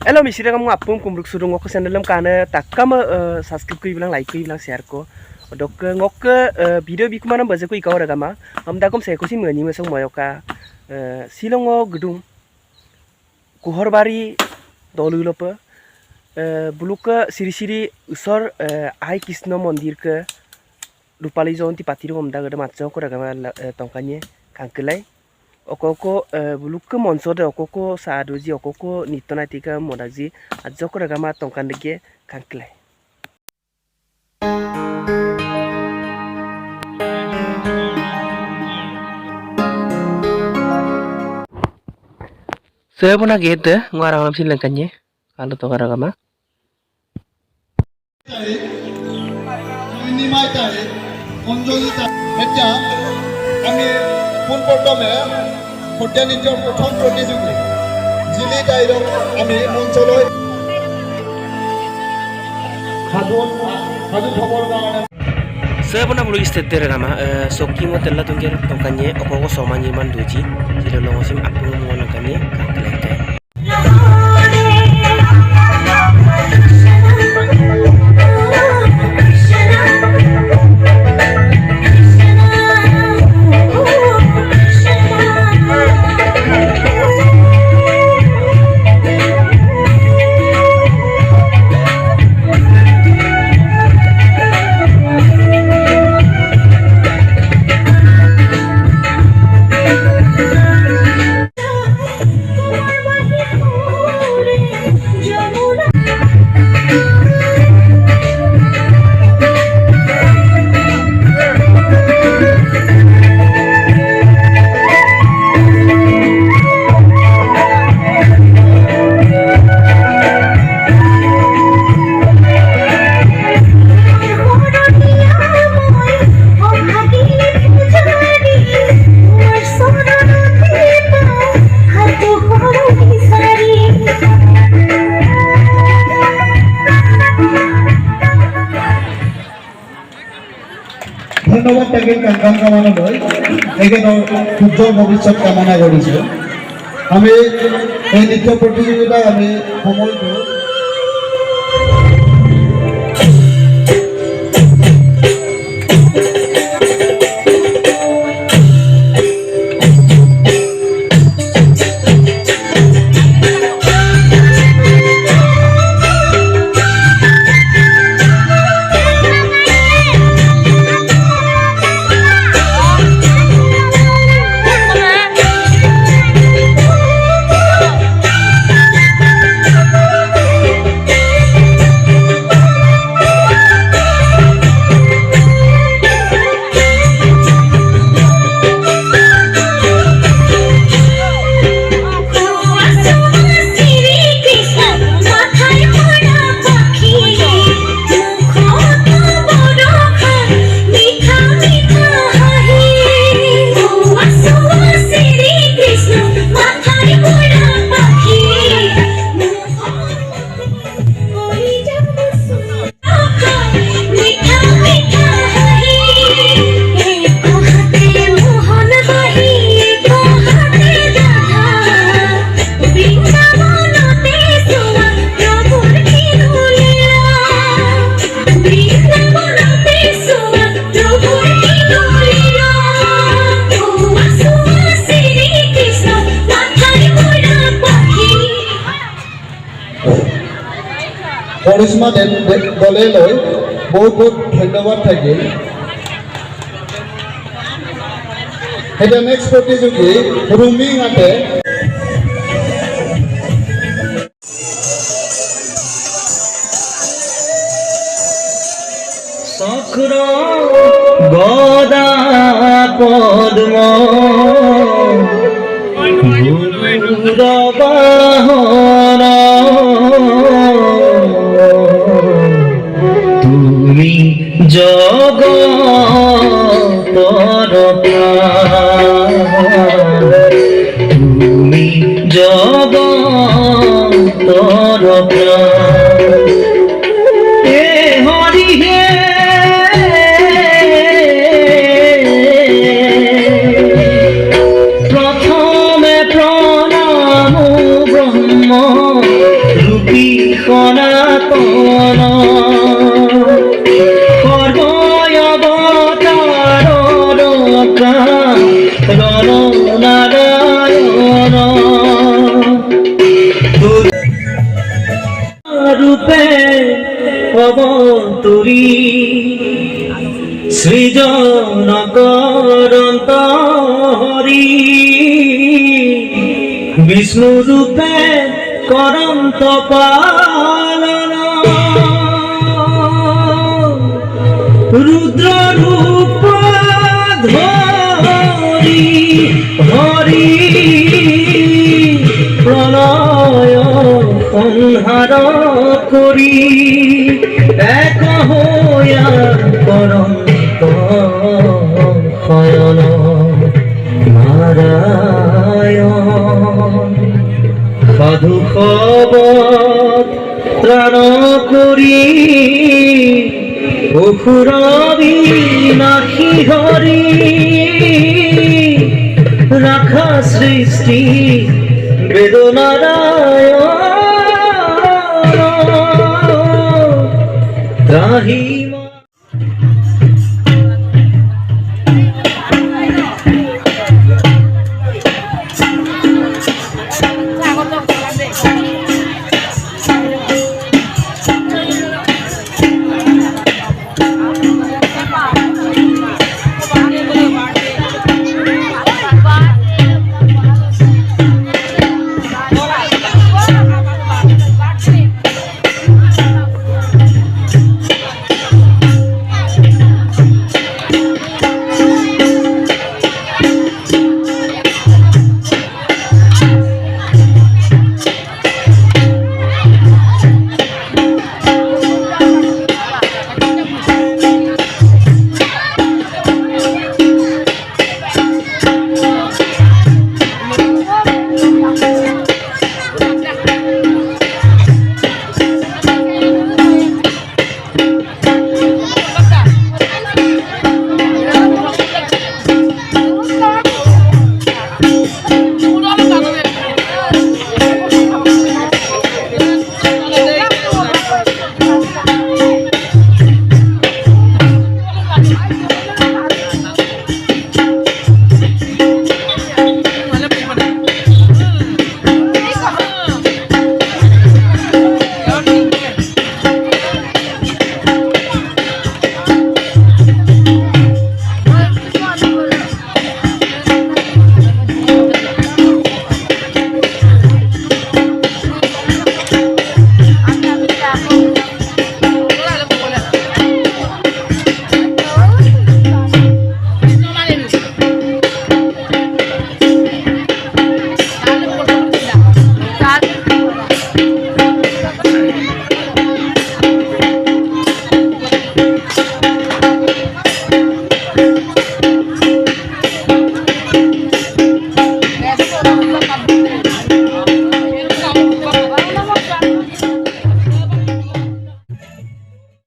Hello misira kamu ngapung kumbruk sudung ngok channel lam kana takam subscribe kui bilang like kui bilang share ko dok ngok video bi kumana baje kui kawra gama amda kom se kusi mani mesong moyoka silongo gedung kuhorbari dolulope buluka siri-siri usor ai Krishna mondir ke Rupali Jayanti patiru amda gede matjo ko gama tongkanye kangkelai okoko buluka monso de okoko saaduji okoko nitonatika modaji ajoko ragama tongkan dege kangklai saya pernah gitu ngarang alam sin lengkanya kalau to ragama ini mai tahe onjoli ta eta ami pun pordome Kodyanijor prothom প্ৰতিযোগী জিলি ডাইৰক আমি মঞ্চলৈ সাধু খবৰ কাৰণে saya pernah bulu istidir ragama soki mo tella tungger tongkanye okoko somanya man duji jilo longosim aku mo lengkanya kangklai kai ধন্যবাদ তাকে কাঙ্ক্ষা কামনালৈ তেখেতৰ উজ্জ্বল ভৱিষ্যত কামনা কৰিছোঁ আমি এই নৃত্য প্ৰতিযোগিতাত আমি সময়টো কৰিশ্মা দলেলৈ বহুত বহুত ধন্যবাদ থাকিল এতিয়া নেক্সট প্ৰতিযোগী ৰুমিং আতে চক্র গদা পদ্ম বাহন তুমি জগতর তুমি জগতর হরি হে সনাতন কর্ময়বতার রণ নারায়ণ রূপে অবতরী সৃজন করন্ত হরি বিষ্ণু রূপে করন্ত পালন রুদ্র রূপ ধরি হরি প্রলয় সংহার করি এক হইয়া করন্ত শয়ন নারায়ণ সাধু খবর ত্রাণ করি অসুর বিনাশী হরি রাখা সৃষ্টি বেদনারায়ণ ত্রাহি